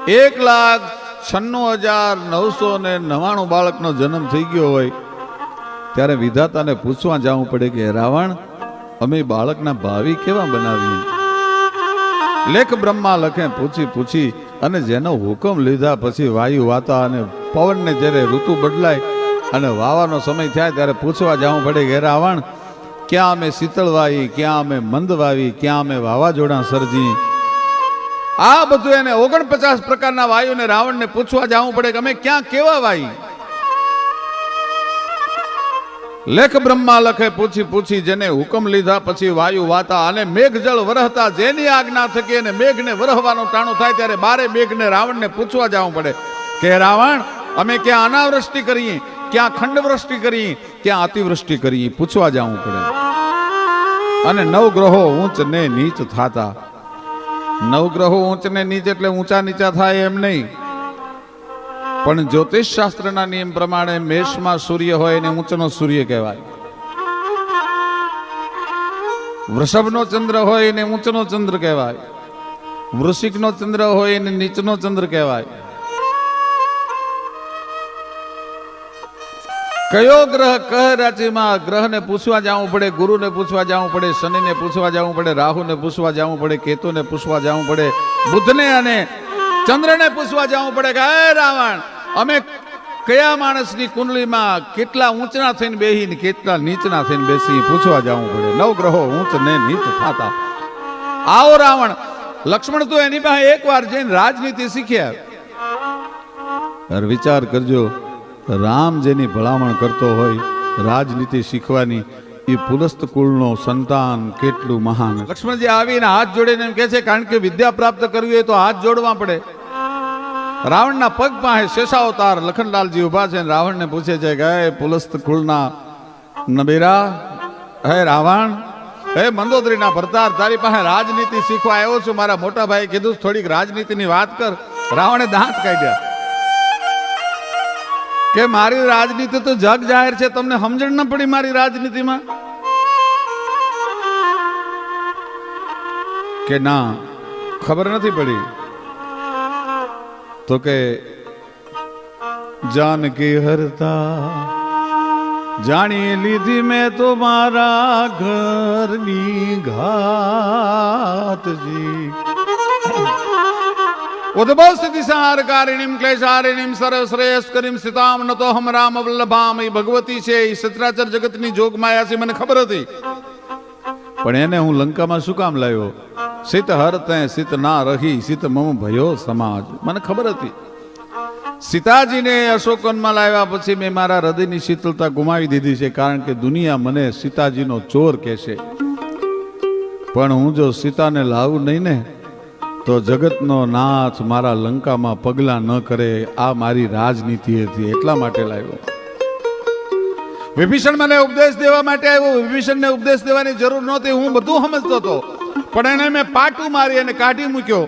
1,96,999 બાળકનો જન્મ થઈ ગયો હોય ત્યારે વિધાતાને પૂછવા જવું પડે કે રાવણ, અમે બાળકના ભાવિ કેવા બનાવીએ? લેખ બ્રહ્મા લખે પૂછી અને જેનો હુકમ લીધા પછી વાયુ વાતા અને પવનને જ્યારે ઋતુ બદલાય અને વાવાનો સમય થાય ત્યારે પૂછવા જવું પડે કે રાવણ, ક્યાં અમે શીતળ વાવી, ક્યાં અમે મંદ વાવી, ક્યાં અમે વાવાઝોડા સર્જી? આ બધું એને 49 પ્રકારના વાયુને રાવણને પૂછવા જવું પડે કે અમે ક્યાં કેવા વાવી? લેખ બ્રહ્મા લખે પૂછી જેને હુકમ લીધા પછી વાયુ વાતા અને મેઘ જળ વરહતા જેની આજ્ઞા થકી અને મેઘને વરહવાનું ટાણું થાય ત્યારે બારે મેઘને રાવણને પૂછવા જવું પડે કે રાવણ, અમે ક્યાં અનાવૃષ્ટિ કરીએ, ક્યાં ખંડવૃષ્ટિ કરીએ, ક્યાં અતિવૃષ્ટિ કરીએ? પૂછવા જવું પડે. અને નવગ્રહો ઊંચ ને નીચ થાતા. નવગ્રહો ઊંચ ને નીચ એટલે ઊંચા નીચા થાય એમ નહીં, પણ જ્યોતિષ શાસ્ત્રના નિયમ પ્રમાણે મેષમાં સૂર્ય હોય એને ઊંચનો સૂર્ય કહેવાય, વૃષભનો ચંદ્ર હોય એને ઊંચનો ચંદ્ર કહેવાય, વૃશ્ચિકનો ચંદ્ર હોય એને નીચનો ચંદ્ર કહેવાય. કયો ગ્રહ કહ રાશિમાં? ગ્રહને પૂછવા જવું પડે, ગુરુને પૂછવા જવું પડે, શનિને પૂછવા જવું પડે, રાહુને પૂછવા જવું પડે, કેતુને પૂછવા જવું પડે, બુધને અને ચંદ્રને પૂછવા જવું પડે કે હે રાવણ, અમે કયા માણસની કુંડલીમાં કેટલા ઊંચના થઈને બેહીને કેટલા નીચના થઈને બેસી? પૂછવા જવું પડે. નવગ્રહો ઊંચ ને નીચ થાતા. આવો રાવણ, લક્ષ્મણ તો એની પાસે એકવાર જઈને રાજનીતિ શીખ્યા. વિચાર કરજો, રામ જેની ભલામણ કરતો હોય રાજનીતિ શીખવાની, એ પુલસ્ત કુળનો સંતાન કેટલું મહાન. લક્ષ્મણજી આવીને હાથ જોડીને એમ કહે છે, કારણ કે વિદ્યા પ્રાપ્ત કરવી હોય તો હાથ જોડવા પડે. રાવણના પગ પાસે શેષાવતાર લખનલાલજી ઉભા છે. રાવણને પૂછે છે કે હે પુલસ્ત કુળના નબીરા, હે રાવણ, હે મંદોદરીના ભરતાર, તારી પાસે રાજનીતિ શીખવા આવ્યો છું. મારા મોટા ભાઈ કીધું થોડીક રાજનીતિની વાત કર. રાવણે દાંત કાઢ્યા કે મારી રાજનીતિ તો જગ જાહેર છે, તમને સમજણ ન પડી મારી રાજનીતિમાં? કે ના, ખબર નથી પડી. તો કે જાનકી હરતા જાણી લીધી મેં તો મારા ઘરની ઘાતજી. ઉદ્ભવ સ્થિતિ સંહારકારિણીમ ક્લેશારિણીમ સર્વશ્રેયસ્કરીમ સીતામ નતો હમ રામ વલ્લભામ. એ ભગવતી છે, એ સચરાચર જગતની જોગ માયા છે, મને ખબર હતી. પણ એને હું લંકામાં શું કામ લાવ્યો? સીત હરતે સીત ના રહી સીત મમ ભયો સમાજ. મને ખબર હતી. સીતાજીને અશોકવનમાં લાવ્યા પછી મેં મારા હૃદયની શીતળતા ગુમાવી દીધી છે, કારણ કે દુનિયા મને સીતાજીનો ચોર કહેશે. પણ હું જો સીતાને લાવું નહીં ને તો જગતનો નાથ મારા લંકામાં પગલા ન કરે. આ મારી રાજનીતિ હતી, એટલા માટે લાવ્યો. વિભીષણ મને ઉપદેશ દેવા માટે આવ્યો. વિભીષણને ઉપદેશ દેવાની જરૂર નહોતી, હું બધું સમજતો હતો. પણ એને મેં પાટું મારી અને કાઢી મૂક્યો,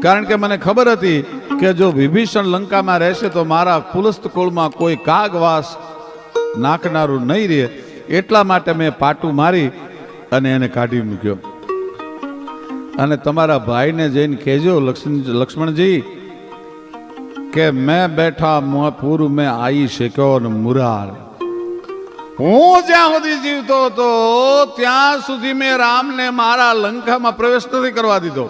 કારણ કે મને ખબર હતી કે જો વિભીષણ લંકામાં રહેશે તો મારા પુલસ્ત કુળમાં કોઈ કાગવાસ નાખનારું નહીં રહે. એટલા માટે મેં પાટું મારી અને એને કાઢી મૂક્યો. અને તમારા ભાઈને જઈને કહેજો લક્ષ્મણજી કે મેં બેઠા પૂર મેં આવી શક્યો ને મુરાર. હું જ્યાં સુધી જીવતો હતો ત્યાં સુધી મેં રામને મારા લંકામાં પ્રવેશ નથી કરવા દીધો.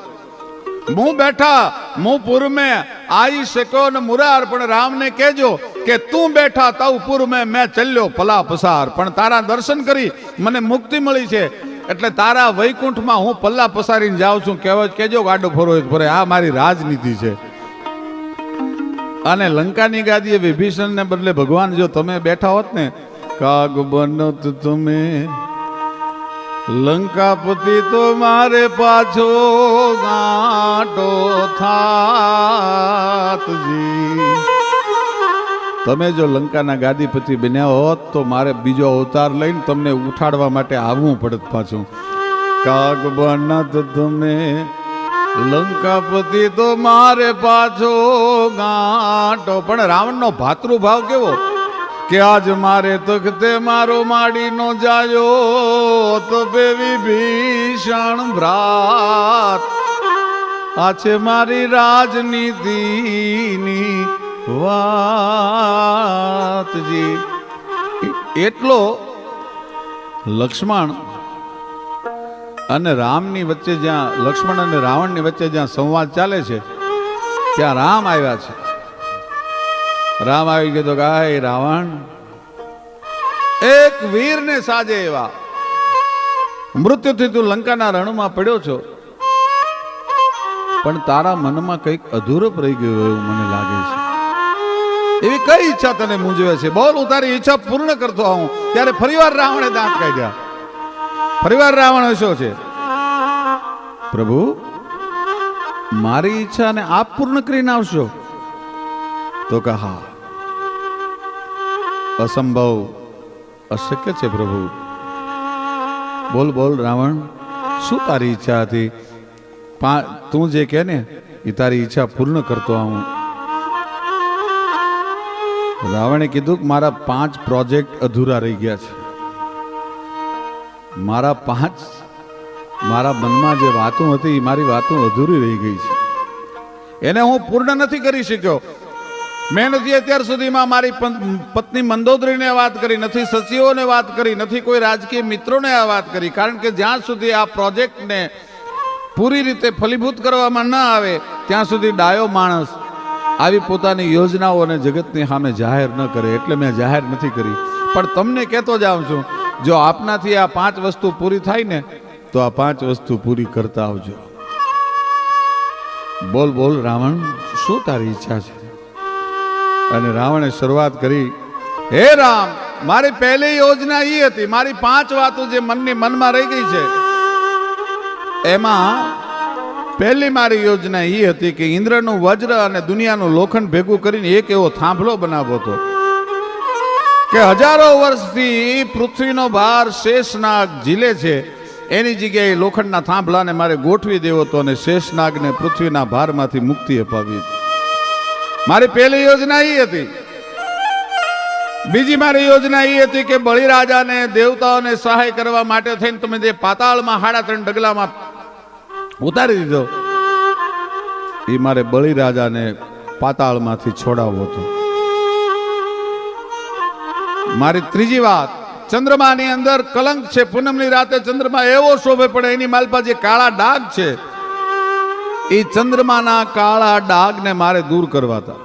હું બેઠા હું પૂર મેં આવી શક્યો ને મુરાર. પણ રામને કહેજો કે તું બેઠા તવ પૂર મેં ચાલ્યો પલા પસાર. પણ તારા દર્શન કરી મને મુક્તિ મળી છે, એટલે તારા વૈકુંઠમાં હું પલ્લા પસારીને જાઉં છું. કેજો ગાડો ફરો ફરે. આ મારી રાજનીતિ છે. અને લંકાની ગાદીએ વિભીષણને બદલે ભગવાન જો તમે બેઠા હોત ને, કાગ બનત તમે લંકાપતિ તો મારે પાછો ગાંટો થાતજી. તમે જો લંકાના ગાદીપતિ બન્યા હોત તો મારે બીજો અવતાર લઈને તમને ઉઠાડવા માટે આવવું પડત પાછું. કાગ બનત તમે લંકાપતિ તો મારે પાછો ગાંટો. પણ રાવણનો ભાતૃભાવ કેવો કે આજ મારે તખતે મારો માડી નો જાયો તો બે વિભીષણ ભ્રાત. આ છે મારી રાજનીતિની વાતજી. એટલો લક્ષ્મણ અને રામની વચ્ચે, જ્યાં લક્ષ્મણ અને રાવણની વચ્ચે જ્યાં સંવાદ ચાલે છે ત્યાં રામ આવ્યા છે. રામ આવી ગયો કે હાય રાવણ, એક વીરને સાજે એવા મૃત્યુથી તું લંકાના રણમાં પડ્યો છો, પણ તારા મનમાં કંઈક અધૂરપ રહી ગયું એવું મને લાગે છે. એવી કઈ ઈચ્છા તને મૂંઝવે છે? બોલ, હું તારી ઈચ્છા પૂર્ણ કરતો આવું. ત્યારે ફરીવાર રાવણે દાંત કાઢ્યા. ફરીવાર રાવણ હસ્યો છે. પ્રભુ, મારી ઈચ્છાને આપ પૂર્ણ કરીને આવશો? તો કહા, અસંભવ, અશક્ય છે પ્રભુ. બોલ બોલ રાવણ, શું તારી ઈચ્છા હતી? તું જે કે ને એ તારી ઈચ્છા પૂર્ણ કરતો આવું. રાવણે કીધું કે મારા 5 પ્રોજેક્ટ અધૂરા રહી ગયા છે. મારા મનમાં જે વાતો હતી એ મારી વાતો અધૂરી રહી ગઈ છે. એને હું પૂર્ણ નથી કરી શક્યો. મેં નથી અત્યાર સુધીમાં મારી પત્ની મંદોદરીને વાત કરી, નથી સચિવોને વાત કરી, નથી કોઈ રાજકીય મિત્રોને આ વાત કરી. કારણ કે જ્યાં સુધી આ પ્રોજેક્ટને પૂરી રીતે ફલીભૂત કરવામાં ન આવે ત્યાં સુધી ડાયો માણસ આવી પોતાની યોજનાઓને જગતની સામે જાહેર ન કરે. એટલે મેં જાહેર નથી કરી. પણ તમને કહેતો જાઉં છું, જો આપનાથી આ 5 વસ્તુ પૂરી થાય ને તો આ 5 વસ્તુ પૂરી કરતા આવજો. બોલ બોલ રાવણ, શું તારી ઈચ્છા છે? અને રાવણે શરૂઆત કરી, હે રામ, મારી પહેલી યોજના એ હતી, મારી 5 વાતો જે મનમાં રહી ગઈ છે એમાં પહેલી મારી યોજના એ હતી કે ઇન્દ્રનું વજ્ર અને દુનિયાનું લોખંડ ભેગું કરીને એક એવો થાંભલો બનાવવો હતો કે હજારો વર્ષથી પૃથ્વીનો ભાર શેષનાગ ઝીલે છે, એની જગ્યાએ લોખંડના થાંભલાને મારે ગોઠવી દેવો હતો અને શેષનાગને પૃથ્વીના ભારમાંથી મુક્તિ અપાવી. મારી પહેલી યોજના એ હતી. બીજી મારી યોજના એ હતી કે બળીરાજાને દેવતાઓને સહાય કરવા માટે થઈને તમે જે પાતાળમાં 3.5 ડગલામાં ઉતારી દીધો, એ મારે બળીરાજાને પાતાળમાંથી છોડાવવો હતો. મારી ત્રીજી વાત, ચંદ્રમાની અંદર કલંક છે. પૂનમની રાતે ચંદ્રમા એવો શોભે પડે, એની માલપા જે કાળા ડાઘ છે એ ચંદ્રમાના કાળા ડાઘને મારે દૂર કરવા હતા.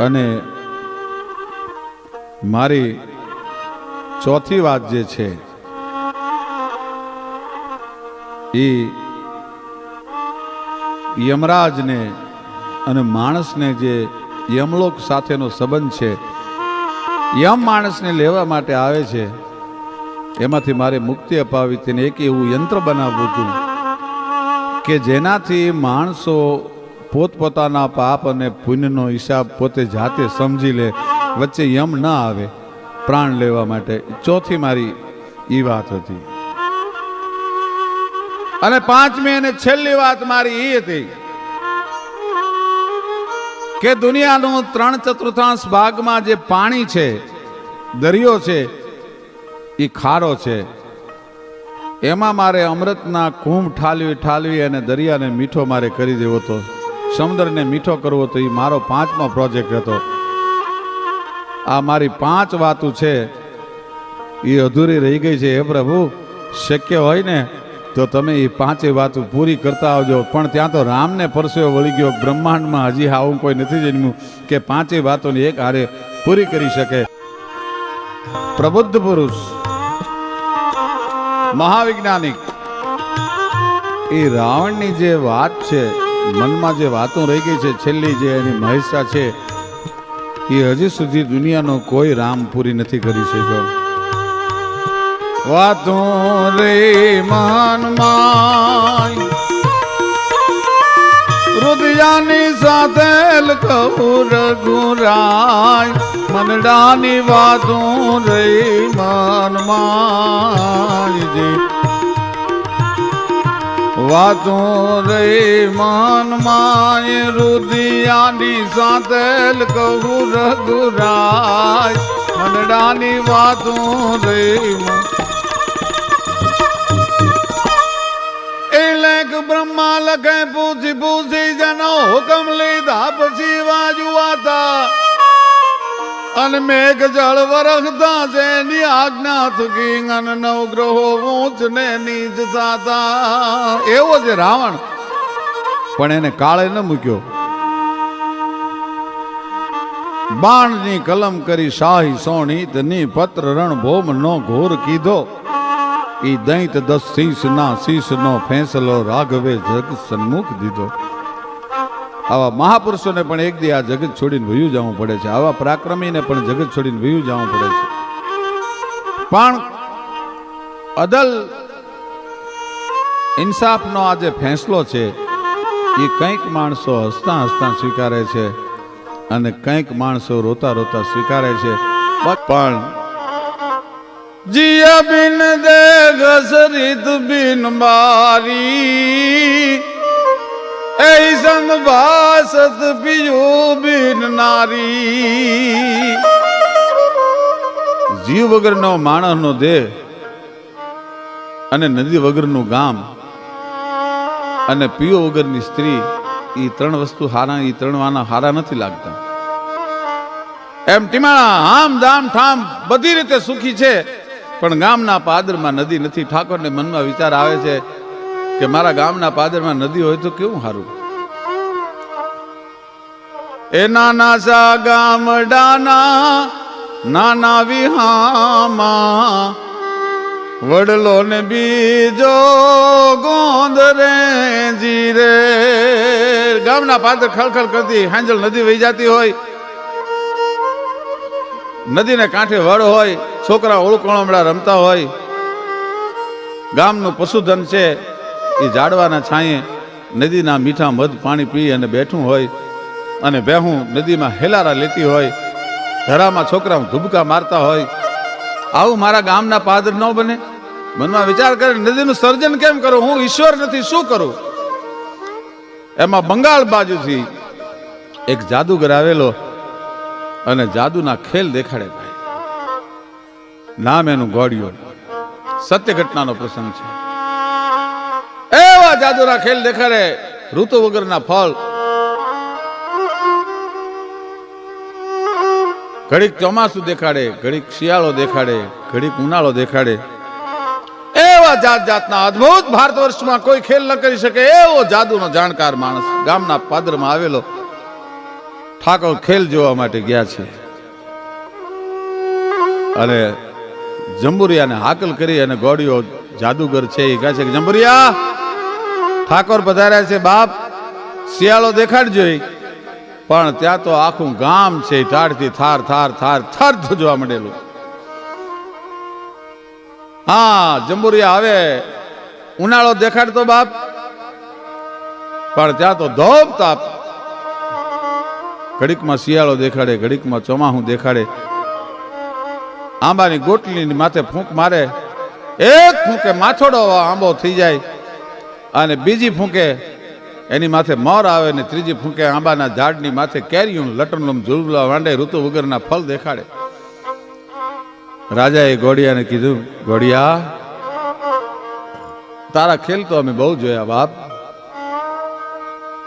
અને મારી ચોથી વાત જે છે એ યમરાજને અને માણસને જે યમલોક સાથેનો સંબંધ છે, યમ માણસને લેવા માટે આવે છે, એમાંથી મારે મુક્તિ અપાવી. તેને એક એવું યંત્ર બનાવવું હતું કે જેનાથી માણસો પોતપોતાના પાપ અને પુણ્યનો હિસાબ પોતે જાતે સમજી લે, વચ્ચે યમ ન આવે પ્રાણ લેવા માટે. ચોથી મારી એ વાત હતી. અને 5મી અને છેલ્લી વાત મારી એ હતી કે દુનિયાનું 3/4 ભાગમાં જે પાણી છે, દરિયો છે, એ ખારો છે, એમાં મારે અમૃતના કુંભ ઠાલવી અને દરિયાને મીઠો મારે કરી દેવો હતો. સમુદ્રને મીઠો કરવો તો એ મારો 5મો પ્રોજેક્ટ હતો. આ મારી 5 વાતો છે એ અધૂરી રહી ગઈ છે. હે પ્રભુ, શક્ય હોય ને તો તમે એ 5 વાતો પૂરી કરતા આવજો. પણ ત્યાં તો રામને પરસેવો વળી ગયો. બ્રહ્માંડમાં હજી આવું કોઈ નથી જન્મ્યું કે 5 વાતોની એક હારે પૂરી કરી શકે. પ્રબુદ્ધ પુરુષ, મહાવિજ્ઞાનિક, એ રાવણની જે વાત છે, મનમાં જે વાતો રહી ગઈ છે, છેલ્લી જે એની મહેસા છે, એ હજી સુધી દુનિયાનો કોઈ રામ પૂરી નથી કરી શક્યો. વાતો રે મનમાં રુદિયાની સાથે કહું રઘુરાય, મનડાની વાતો રે મનમાં, વાતો રે મનમાં રુદિયાની સાથે કહું રઘુરાય, મનડાની વાતો રે એક બ્રહ્મા લખે પૂછી પૂછી જેનો હુકમ લીધા પછી વાજુઆતા અને મેઘ જળ વરખતા જેની આજ્ઞા થકી અને નવગ્રહો ઊંચ ને નીચ થતા. એવો છે રાવણ, પણ એને કાળે ન મૂક્યો. બાણની કલમ કરી શાહી સોણી તની પત્ર રણ ભોમ નો ઘોર કીધો. ઈ દૈત 10 શીશ ના શીશ નો ફેંસલો રાઘવે જગ સન્મુખ દીધો. આવા મહાપુરુષોને પણ એક દી આ જગત છોડીને વયું જવું પડે છે. આવા પરાક્રમીને પણ જગત છોડીને વયું જવું પડે છે. પણ અદલ ઇન્સાફનો આ જે ફેંસલો છે એ કંઈક માણસો હસતા હસતા સ્વીકારે છે અને કંઈક માણસો રોતા રોતા સ્વીકારે છે. પણ જીયા બિન દે ઘસરીત બિન મારી એ સંભાસત પિયો બિન નારી. જીવ વગરનો માણસનો દેહ અને નદી વગરનું ગામ અને પીઓ વગરની સ્ત્રી, એ ત્રણ વસ્તુ હારા, એ ત્રણ વાના હારા નથી લાગતા. એમ ટીમાણા આમ દામ ઠામ બધી રીતે સુખી છે, પણ ગામના પાદરમાં નદી નથી. ઠાકોરને મનમાં વિચાર આવે છે કે મારા ગામના પાદરમાં નદી હોય તો કેવું સારું. એ નાના સા ગામડાના નાના વિહામાં વડલો ને બીજો ગોંદ રે જીરે. ગામના પાદર ખળખળ કરતી હાંજલ નદી વહી જતી હોય, નદીને કાંઠે વડ હોય, છોકરા ઓળકોળમડા રમતા હોય. ગામનું પશુધન છે એ ઝાડવાના છાંયે નદીના મીઠા મધ પાણી પી અને બેઠું હોય, અને બેહું નદીમાં હેલારા લેતી હોય, ધરામાં છોકરા ધુબકા મારતા હોય. આવું મારા ગામના પાદર ન બને. મનમાં વિચાર કરે નદીનું સર્જન કેમ કરું? હું ઈશ્વર નથી, શું કરું? એમાં બંગાળ બાજુથી એક જાદુગર આવેલો અને જાદુના ખેલ દેખાડે. ભાઈ નામ એનું ગોળિયો. સત્ય ઘટનાનો પ્રસંગ છે. એવા જાદુના ખેલ દેખાડે. ઋતુ વગરના ફળ, ઘડીક ચોમાસું દેખાડે, ઘડીક શિયાળો દેખાડે, ઘડીક ઉનાળો દેખાડે. એવા જાત જાતના અદ્ભુત ભારત વર્ષમાં કોઈ ખેલ ન કરી શકે એવો જાદુનો જાણકાર માણસ ગામના પાદરમાં આવેલો. ઠાકોર ખેલ જોવા માટે ગયા છે અને જંબુરિયાને હાકલ કરી અને ગોળીઓ જાદુગર છે એ કહે છે કે જંબુરિયા, ઠાકોર પધાર્યા છે બાપ, શિયાળો દેખાડજો. પણ ત્યાં તો આખું ગામ છે ટાળથી થાર થાર થાર થાર જોવા મળેલું. હા, જંબુરિયા આવે ઉનાળો દેખાડતો બાપ, પણ ત્યાં તો ધોમ તાપ. ઘડીકમાં શિયાળો દેખાડે, ઘડીકમાં ચોમાસું દેખાડે. આંબાની ગોટલીની માથે ફૂંક મારે, એક ફૂંકે માથોડો આંબો થઈ જાય, અને બીજી ફૂંકે એની માથે મોર આવે, ને ત્રીજી ફૂંકે આંબાના ઝાડની માથે કેરીયું લટરલમ ઝૂલવા માંડે. ઋતુ વગરના ફળ દેખાડે. રાજાએ ઘોડિયાને કીધું, ઘોડિયા, તારા ખેલ તો અમે બહુ જોયા બાપ,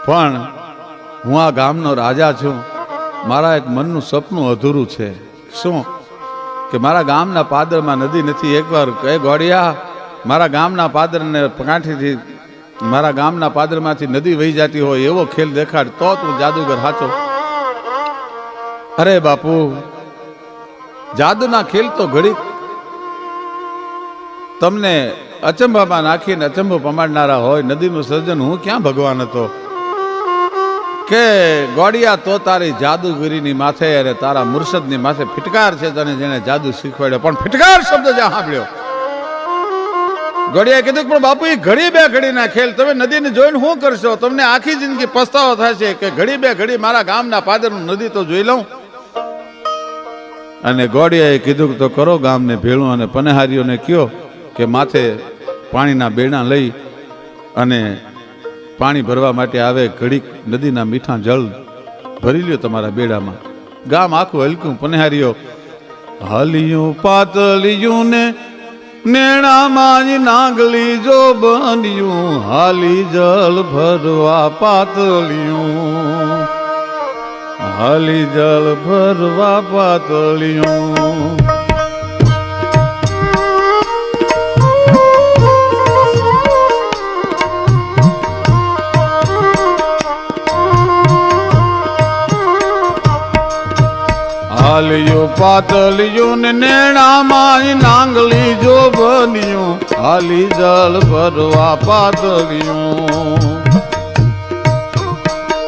પણ હું આ ગામનો રાજા છું. મારા એક મનનું સપનું અધૂરું છે. શું? કે મારા ગામના પાદરમાં નદી નથી. એકવાર કહે ઘોડિયા, મારા ગામના પાદરને કાંઠેથી, મારા ગામના પાદરમાંથી નદી વહી જતી હોય એવો ખેલ દેખાડ, તો તું જાદુગર સાચો. અરે બાપુ, જાદુના ખેલ તો ઘડીક તમને અચંબામાં નાખીને અચંબો પમાડનારા હોય. નદીનું સર્જન હું ક્યાં ભગવાન હતો? કે ગોડિયા, તો તારી જાદુગીરીની માથે અને તારા મુર્શદની માથે ફિટકાર છે, તને જેને જાદુ શીખવાડ્યો. પણ ફિટકાર શબ્દ જ્યાં સાંભળ્યો, ગોડિયાએ કીધું પણ બાપુ, એ ઘડી બે ઘડીના ખેલ તમે નદીને જોઈને શું કરશો? તમને આખી જિંદગી પસ્તાવો થશે કે ઘડી બે ઘડી મારા ગામના પાદરનું નદી તો જોઈ લઉં. અને ગોડિયાએ કીધું તો કરો ગામને ભેળું, અને પનેહારીઓને કયો કે માથે પાણીના બેડા લઈ અને પાણી ભરવા માટે આવે. ઘડીક નદીના મીઠા જળ ભરી લ્યો તમારા બેડામાં. ગામ આખું હલક્યું. પનેહારીઓ હલિયું પાતલિયું ને નેણામાં નાગલી જો બન્યું હાલી જલ ભરવા પાતળિયું હાલી જલ ભરવા પાતળિયું હાલિયું પાતળિયું ને નેણામાં નાંગલી જો બન્યું હાલી જલ ભરવા પાતળિયું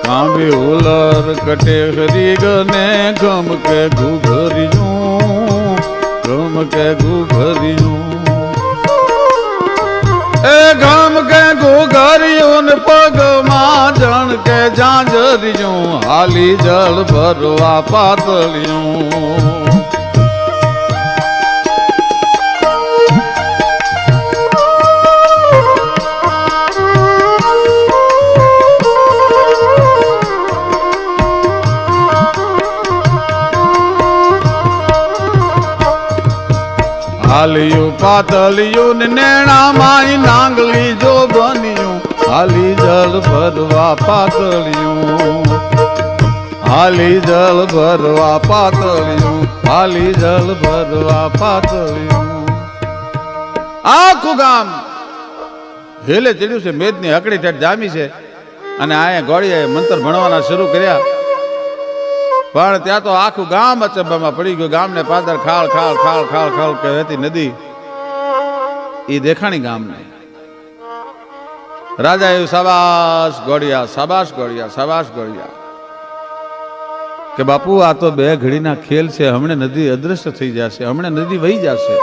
કાંબી ઉલર કટે હરી ગને ગમ કે ઘુઘરિયું એ ગમ કે ઘુઘરિયું ને પગમાં જણ કે ઝાંઝરિયું હાલી જલ ભરવા પાતળિયું હાલિયું પાતળિયું ને નેણામાં નાંગલી જો બન્યું હાલી જલ ભરવા પાતળિયું હાલી જલ ભરવા પાતળિયું હાલી જલ ભરવા પાતળિયું આખું ગામ હેલે ચડ્યું છે મેદની હકડી ઠેઠ જામી છે અને આયા ગોળીએ મંત્ર ભણવાના શરૂ કર્યા પણ ત્યાં તો આખું ગામ અચંબામાં પડી ગયું ગામને પાદર ખાળ ખાળ ખાળ ખાળ ખાળ કહેતી નદી એ દેખાણી ગામને રાજા એવું શાબાશ ગોળિયા શાબાશ ગોળિયા શાબાશ ગોળિયા કે બાપુ આ તો બે ઘડીના ખેલ છે હમણાં નદી અદ્રશ્ય થઈ જશે હમણાં નદી વહી જશે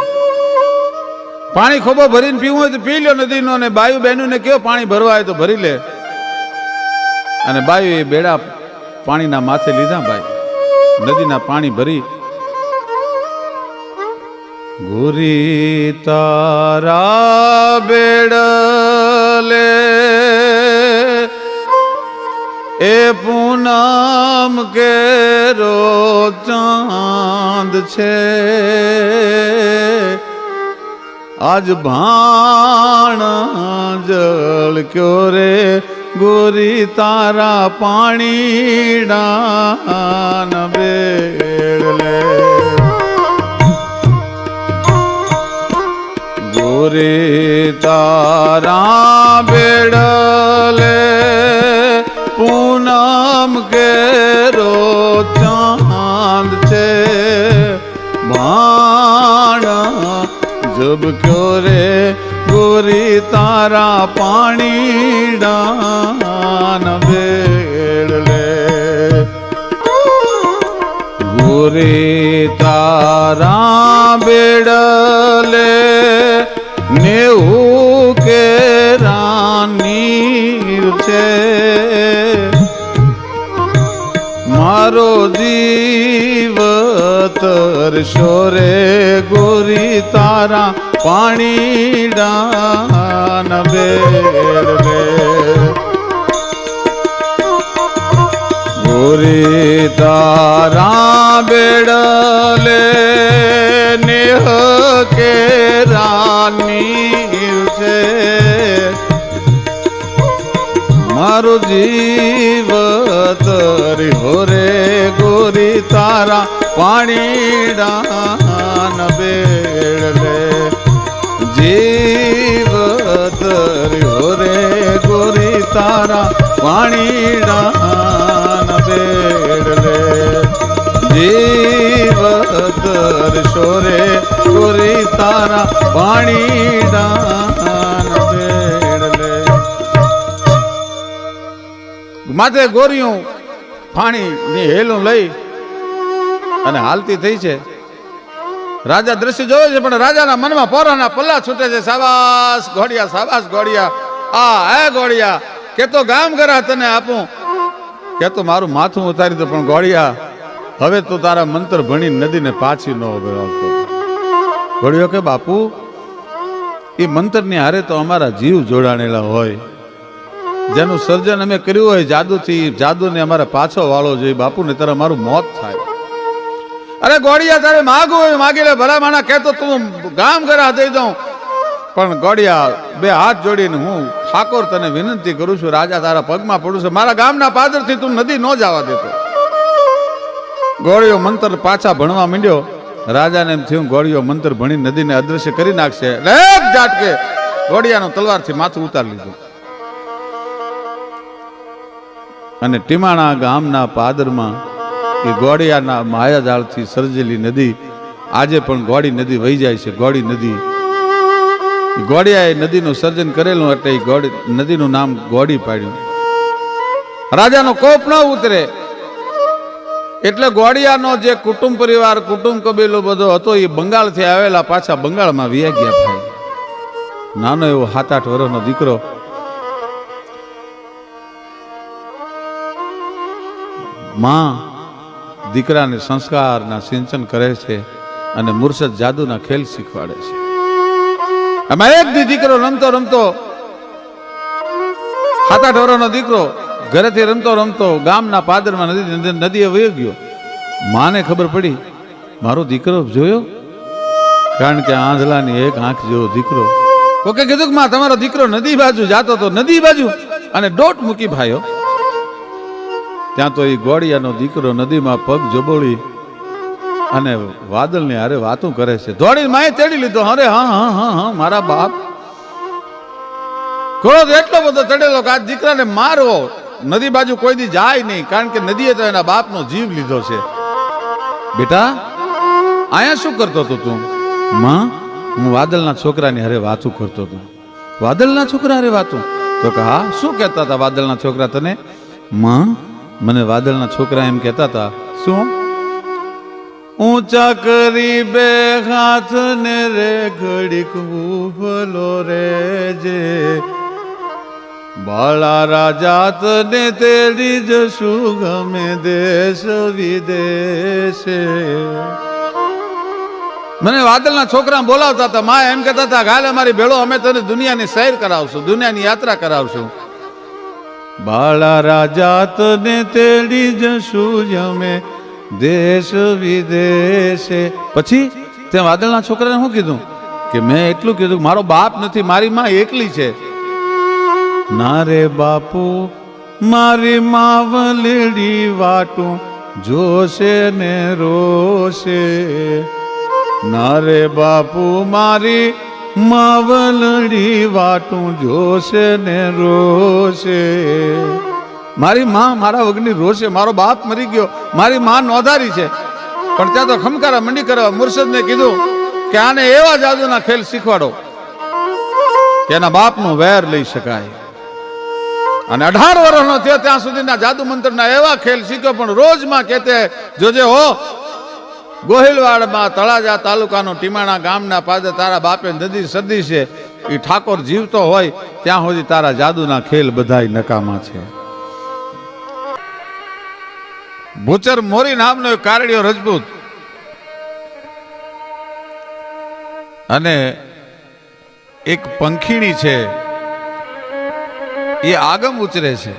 પાણી ખોબો ભરીને પીવું હોય તો પી લ્યો નદીનો અને બાયુ બહેનું ને કયો પાણી ભરવા હોય તો ભરી લે અને બાયુ એ બેડા પાણીના માથે લીધા ભાઈ નદીના પાણી ભરી ગોરી તારા બેડલે એ પૂનમ કેરો ચાંદ છે આજ ભાણ જળ ક્યો રે ગોરી તારા પાણીડાન બેડલે ગોરી તારા બેડલે પૂનમ કેરો ચાંદ છે ભાણ જબ ક્યો રે ગોરી તારા પાણીડાન બેડલે ગોરી તારા બેડલે નેવું કે રાની છે મારો જીવ તરશો રે ગોરી તારા પાણીડાન બેડલે ગોરી તારા બેડલે નેહ કે રાની છે મારો જીવ તર્યો રે ગોરી તારા પાણીડાન બેડલે જીવ તર્યો રે ગોરી તારા પાણીડાન બેડલે જીવ તરશો રે ગોરી તારા પાણીડાન બેડલે માથે ગોરીયું પાણી ની હેલું લઈ અને હાલતી થઈ છે રાજા દ્રશ્ય જોવે છે પણ રાજાના મનમાં પોરાના પલ્લા છૂટે છે શાબાશ ગોળિયા આ હે ગોળિયા કે તો ગામ ગરા તને આપું કે તો મારું માથું ઉતારી દો પણ ગોળિયા હવે તો તારા મંત્ર ભણી નદીને પાછી ન આવતો ગોળિયો કે બાપુ એ મંત્રની હારે તો અમારા જીવ જોડાણેલા હોય જેનું સર્જન અમે કર્યું હોય જાદુથી જાદુને અમારે પાછો વાળો જોઈએ બાપુ ને ત્યારે અમારું મોત થાય અરે ગોળિયા તારે માગવું હોય માગી લે, ભલા માણા કહેતો તું ગામ ઘરા દઈ દઉં, પણ ગોળિયા બે હાથ જોડીને હું ઠાકોર તને વિનંતી કરું છું, રાજા તારા પગમાં પડું છું, મારા ગામના પાદરથી તું નદી ન જવા દેતો. ગોળિયો મંત્ર પાછા ભણવા માંડ્યો. રાજાને એમ થયું ગોળિયો મંત્ર ભણી નદીને અદ્રશ્ય કરી નાખશે. એક ઝાટકે ગોળિયાનો તલવારથી માથું ઉતારી લીધું અને ટીમાણા ગામના પાદરમાં એ ગોળિયાના માયાજાળથી સર્જેલી નદી આજે પણ ગોળી નદી વહી જાય છે. ગોળી નદી, ગોળિયાએ નદીનું સર્જન કરેલું એટલે એ ગોળી નદીનું નામ ગોળી પાડ્યું. રાજાનો કોપ ન ઉતરે એટલે ગોળિયાનો જે કુટુંબ પરિવાર કુટુંબ કબીલો બધો હતો એ બંગાળથી આવેલા પાછા બંગાળમાં વિયા ગયા. ભાઈ નાનો એવો 7-8 વર્ષનો દીકરો માં દીકરાને સંસ્કારના સિંચન કરે છે અને મુર્શદ જાદુના ખેલ શીખવાડે છે. આમાં એક દી દીકરો રમતો રમતો 7-8 વર્ષનો દીકરો ઘરેથી રમતો રમતો ગામના પાદરમાં નદીએ વયો ગયો. માને ખબર પડી મારો દીકરો જોયો, કારણ કે આંધળાની એક આંખ જેવો દીકરો. કોકે કીધું કે માં તમારો દીકરો નદી બાજુ જાતો તો, નદી બાજુ, અને દોટ મૂકી ભાઈઓ. ત્યાં તો એ ગોળિયાનો દીકરો નદીમાં પગ જબોળી અને વાદળની હારે વાતું કરે છે. દોડી માએ તેડી લીધો. અરે હા હા હા હા મારા બાપ. ક્રોધ એટલો બધો ચડેલો કે આ દીકરાને મારવો. નદી બાજુ કોઈ દી જાય નહીં, કારણ કે નદીએ તો એના બાપનો જીવ લીધો છે. બેટા અહીંયા શું કરતો હતો તું? માં હું વાદળના છોકરાની હારે વાતું કરતો હતો. વાદળના છોકરા હારે વાતું? તો કે હા. શું કહેતા હતા વાદળના છોકરા તને? માં મને વાદળના છોકરા એમ કહેતા હતા. શું? ઊંચા કરી બે હાથ ને રે ઘડીક ઉભલો રે જે, બાળા રાજા તને તેડી જશું ગમે દેશ વિદેશે. મને વાદળના છોકરા બોલાવતા હતા. માં એમ કહેતા હતા ગાલે મારી ભેળો અમે તને દુનિયાની સૈર કરાવશું, દુનિયાની યાત્રા કરાવશું. બાળા રાજા તને તેડી જશું અમે દેશ વિદેશે. પછી તે વાદળના છોકરાને શું કીધું કે મેં એટલું કીધું મારો બાપ નથી, મારી માં એકલી છે. ના રે બાપુ મારી માવલડી વાટું જોશે ને રોશે. ના રે બાપુ મારી માવલડી વાટું જોશે ને રોશે. મારી માં મારા વગરની રોશે. મારો બાપ મરી ગયો, મારી માં નોંધારી છે. પણ ત્યાં તો ખમકારા મંડી કરવા મુર્શદને કીધું કે આને એવા જાદુના ખેલ શીખવાડો કે એના બાપનું વેર લઈ શકાય. અને 18 વર્ષનો થયો ત્યાં સુધીના જાદુ મંત્રના એવા ખેલ શીખ્યો. પણ રોજમાં કહેતે જોજે હો ગોહિલવાડમાં તળાજા તાલુકાનો ટીમાણા ગામના પાદે તારા બાપે નદી સદી છે. એ ઠાકોર જીવતો હોય ત્યાં સુધી તારા જાદુના ખેલ બધાય નકામા છે. ભૂચર મોરી નામનો એક કારડિયો રજપૂત અને એક પંખીણી છે, એ આગમ ઉચરે છે.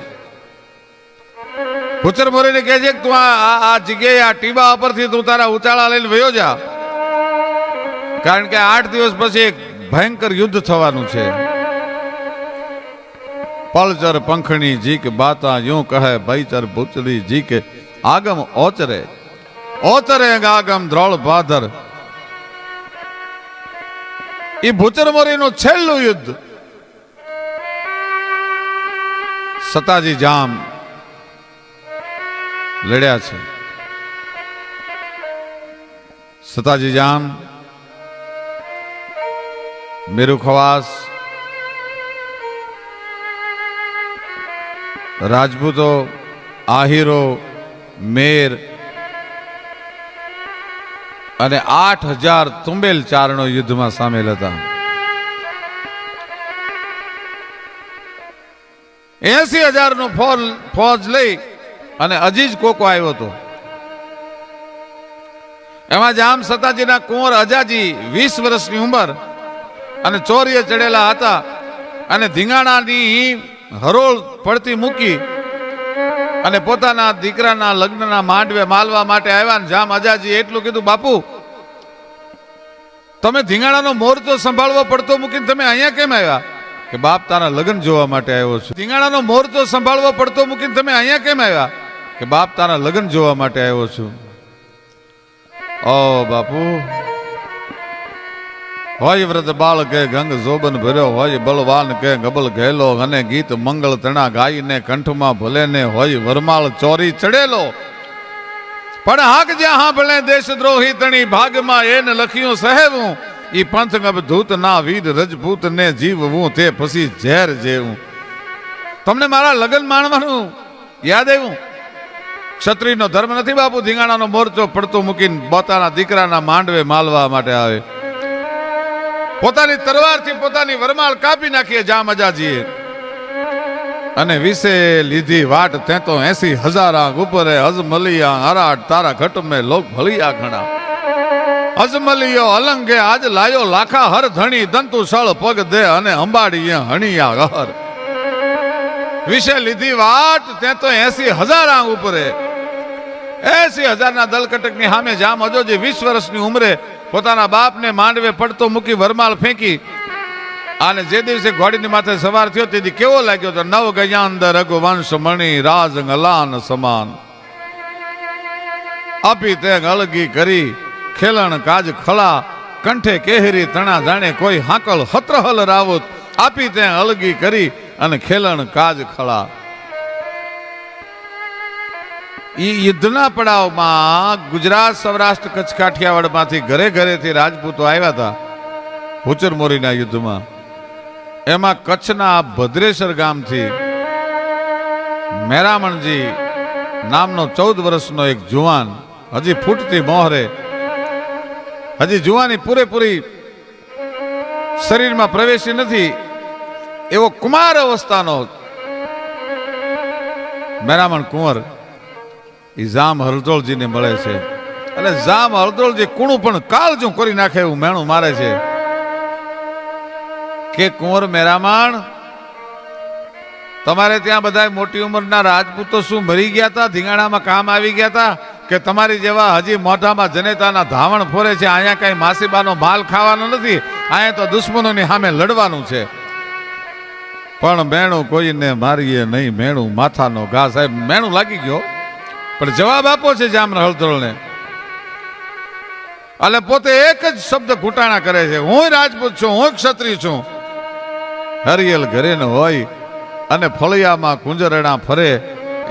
ભૂચર મોરીને કહે છે કે તું આ જગ્યાએ આ ટીબા ઉપરથી તું તારા ઉચાળા લઈને વયો જા, કારણ કે 8 દિવસ પછી એક ભયંકર યુદ્ધ થવાનું છે. પલચર પંખણી જી કે બાતા यूं કહે ભયચર ભૂચરી જી કે આગમ ઓચરે ઓચરે આગમ દ્રોળ ભાદર. એ ભૂચર મોરીનું છેલ્લું યુદ્ધ સતાજી જામ લડ્યા છે. સતાજી જામ, મેરુ ખવાસ, રાજપૂતો, આહિરો, મેર અને 8000 તુંબેલ ચારણો યુદ્ધમાં સામેલ હતા. 80,000 નો ફોજ લઈ અને અજીજ કોકો આવ્યો હતો. એમાં જામ સતાજીના કુંવર અજાજી 20 વર્ષની ઉંમર અને ચોરીએ ચડેલા હતા અને ધીંગાણાની હરોળ પડતી મૂકી અને પોતાના દીકરાના લગ્નના માંડવે માલવા માટે આવ્યા ને જામ અજાજી એટલું કીધું, બાપુ તમે ધીંગાણાનો મોરચો સંભાળવો પડતો મૂકીને તમે અહીંયા કેમ આવ્યા? કે બાપ તારા લગ્ન જોવા માટે આવ્યો છું. ધીંગાણાનો મોરચો સંભાળવો પડતો મૂકીને તમે અહીંયા કેમ આવ્યા? કે બાપ તારા લગ્ન જોવા માટે આવ્યો છું. ઓ બાપુ, હોય વ્રત બાળ કે ગંગ જોબન ભર્યો, હોય બલવાન કે ગબલ ઘેલો, અને ગીત મંગળ તણા ગાઈને કંઠમાં ભલે ને હોય વરમાળ ચોરી ચડેલો. પણ હાક જ્યાં હા ભલે દેશદ્રોહી તણી ભાગમાં એને લખ્યું સહેવું, ઈ પંથ ધૂત ના વીર રજપૂત ને જીવવું તે પછી ઝેર જેવું. તમને મારા લગ્ન માણવાનું યાદ આવ્યું? ક્ષત્રિયનો ધર્મ નથી બાપુ ધીંગાણાનો મોરચો પડતો મૂકીને પોતાના દીકરાના માંડવે માલવા માટે આવે. પોતાની તરવારથી પોતાની વરમાળ કાપી નાખીએ જામ અજાજીએ, અને વિશે લીધી વાટ તે તો 80,000 આંખ ઉપરે અજમલિયા હરાટ તારા ઘટ મેં લોક ભલિયા ઘણા. અજમલિયો અલંગે આજ લાયો લાખા હર ધણી દંતુ સળ પગ દે અને અંબાડીએ હણિયા ઘર. વિશે લીધી વાટ તે તો 80,000 આંખ ઉપરે 80,000 ના દલકટકની સામે જામ અજોજી 20 વર્ષની ઉંમરે પોતાના બાપને માંડવે પડતો મૂકી વરમાળ ફેંકી અને જે દિવસે ઘોડીની માથે સવાર થયો તેથી કેવો લાગ્યો તો નવ ગયા અંદર રઘુવંશ મણી રાજ ગલાન સમાન. આપી તે અલગી કરી ખેલણ કાજ ખળા કંઠે કેહરી તણા જાણે કોઈ હાકલ હત્રહલ રાવત. આપી તે અલગી કરી અને ખેલણ કાજ ખળા. યુદ્ધના પડાવમાં ગુજરાત સૌરાષ્ટ્ર કચ્છ કાઠિયાવાડ માંથી ઘરે ઘરેથી રાજપૂતો આવ્યા હતા હુચર મોરીના યુદ્ધમાં. એમાં કચ્છના ભદ્રેશ્વર ગામથી મેરામણજી નામનો 14 વર્ષનો એક જુવાન, હજી ફૂટતી મોહરે, હજી જુવાની પૂરેપૂરી શરીરમાં પ્રવેશી નથી એવો કુમાર અવસ્થાનો મેરામણ કુંવર ઈ જામ હરદોળજીને મળે છે. અને જામ હરદોળજી કુણું પણ કાળજું કરી નાખે એવું મેણું મારે છે કે કુંવર મેરામણ, તમારે ત્યાં બધા મોટી ઉંમરના રાજપૂતો શું મરી ગયા હતા, ધીંગાણામાં કામ આવી ગયા હતા કે તમારી જેવા હજી મોઢામાં જનેતાના ધાવણ ફોરે છે? અહીંયા કઈ માસીબાનો માલ ખાવાનો નથી, અહીંયા તો દુશ્મનોની સામે લડવાનું છે. પણ મેણું કોઈને મારીએ નહીં, મેણું માથાનો ઘા. સાહેબ મેણું લાગી ગયો પણ જવાબ આપો છે જામ હળદોળને. એટલે પોતે એક જ શબ્દ ઘૂંટાણા કરે છે, હું રાજપૂત છું, હું ક્ષત્રિય છું. હરિયલ ઘરે ન હોય અને ફળિયામાં કુંજરણા ફરે,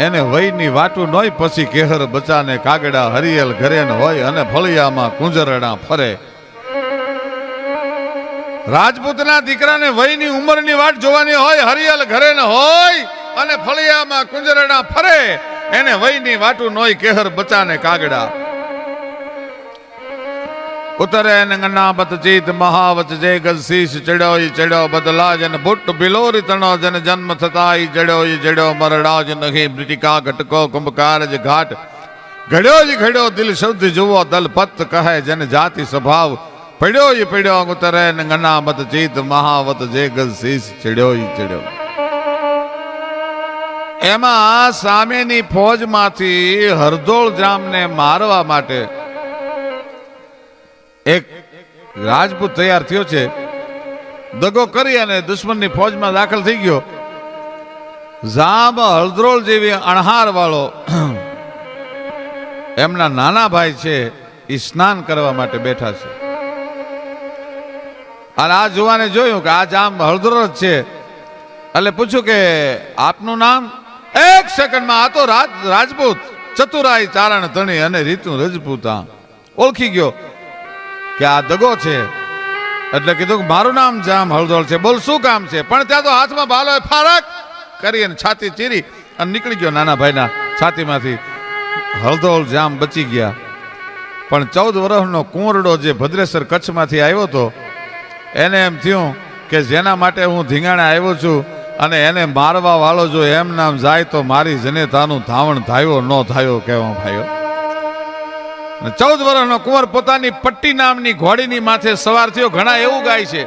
એને વયની વાટું નોય પછી કેહર બચાને કાગડા. હરિયલ ઘરે ન હોય અને ફળિયામાં કુંજરણા ફરે. રાજપૂતના દીકરાને વયની ઉંમરની વાટ જોવાની હોય, હરિયલ ઘરે ન હોય અને ફળિયામાં કુંજરણા ફરે, એને વયની વાટું નોય કેહર બચાને કાગડા. ઉતરે નંગનાબત ચિત મહાવચ જે ગજ શીશ ચડ્યો ચડ્યો બદલા જન ભુટ્ટ બિલોરી તણો જન જન્મ થતા જડ્યો મરડા જ નહીં બ્રિટિકા ઘટકો કુંભકાર જ ઘાટ ઘડ્યો જ ઘડ્યો દિલ શુદ્ધ જુઓ દલ પત કહે જન જાતિ સ્વભાવ પડ્યો ઉતરે નંગનાબત ચિત મહાવત જે ગજ શીશ ચડ્યો. એમાં સામેની ફોજમાંથી હરદોળ જામને મારવા માટે એક રાજપૂત તૈયાર થયો છે. દગો કરી અને દુશ્મનની ફોજમાં દાખલ થઈ ગયો. જામ હળદોળ જેવી અણહાર વાળો એમના નાના ભાઈ છે એ સ્નાન કરવા માટે બેઠા છે. અને આ જુવાને જોયું કે આ જામ હળદોળ જ છે એટલે પૂછ્યું કે આપનું નામ? એક સેકન્ડમાં આ તો રાજપૂત ચતુરાઈ ચારણ ધણી અને રીતું રજપૂતા ઓળખી ગયો કે આ દગો છે. એટલે કીધું કે મારું નામ જામ હળદોળ છે, બોલ શું કામ છે? પણ ત્યાં તો હાથમાં ભાલો ફારક કરી અને છાતી ચીરી અને નીકળી ગયો નાના ભાઈના છાતીમાંથી. હળદોળ જામ બચી ગયા. પણ 14 વર્ષનો કુંવરડો જે ભદ્રેશ્વર કચ્છમાંથી આવ્યો હતો એને એમ થયું કે જેના માટે હું ધીંગાણે આવ્યો છું અને એને મારવા વાળો જો એમ નામ જાય તો મારી જનેતાનું ધાવણ થાયો ન થાયો કેવા ભાઈઓ. 14 વર્ષનો કુંવર પોતાની પટ્ટી નામની ઘોડીની માથે સવાર થયો. ઘણા એવું ગાય છે,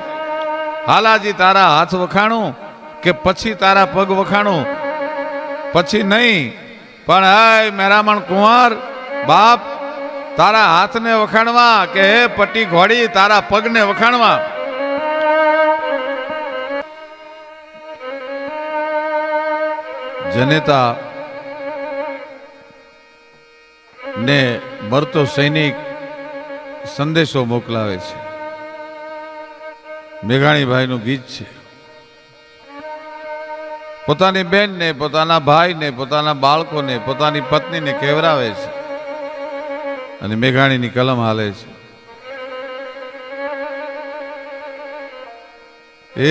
હાલાજી તારા હાથ વખાણું કે પછી તારા પગ વખાણું, પછી નહીં પણ હાય મેરામણ કુંવર બાપ, તારા હાથને વખાણવા કે હે પટી ઘોડી તારા પગને વખાણવા? જનેતા ને મરતો સૈનિક સંદેશો મોકલાવે છે. મેઘાણીભાઈનું ગીત છે. પોતાની બેનને, પોતાના ભાઈને, પોતાના બાળકોને, પોતાની પત્નીને કેવરાવે છે અને મેઘાણીની કલમ હાલે છે.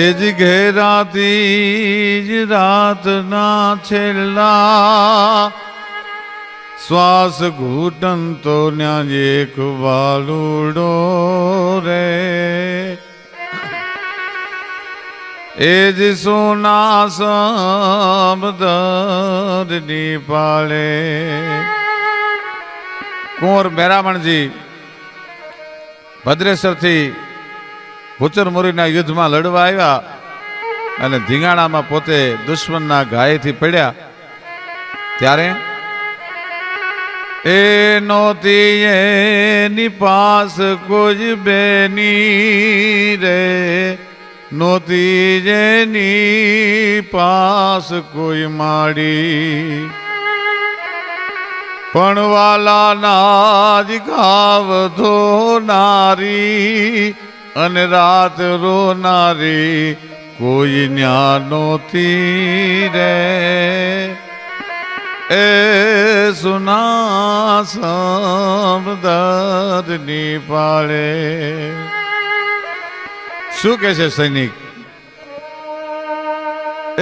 એ જ ઘેરાતી જ રાતના છેલ્લા શ્વાસ ઘૂંટન તો ન્યા એક વાલુડો રે. એ જ સોના સમદરની પાળે. કુંવર મેરામણજી ભદ્રેશ્વરથી ભૂચરમોરીના યુદ્ધમાં લડવા આવ્યા અને ધીંગાણામાં પોતે દુશ્મનના ઘાયથી પડ્યા ત્યારે એ નોતી એની પાસ કોઈ બેની રે, નોતી જેની પાસ કોઈ માડી, પણ વાલાના જ ઘાવ ધોનારી અને રાત રોનારી કોઈ ન્યા નોતી રે. એ સુના સમદરની પાળે. શું કે છે સૈનિક?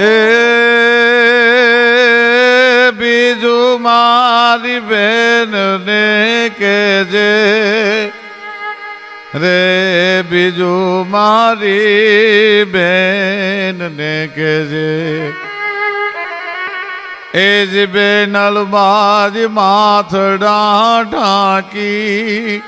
એ બીજું મારી બેનને કેજે રે, બીજું મારી બેનને કેજે. એ જ બેનલ બાજ માથડા ઢાંકી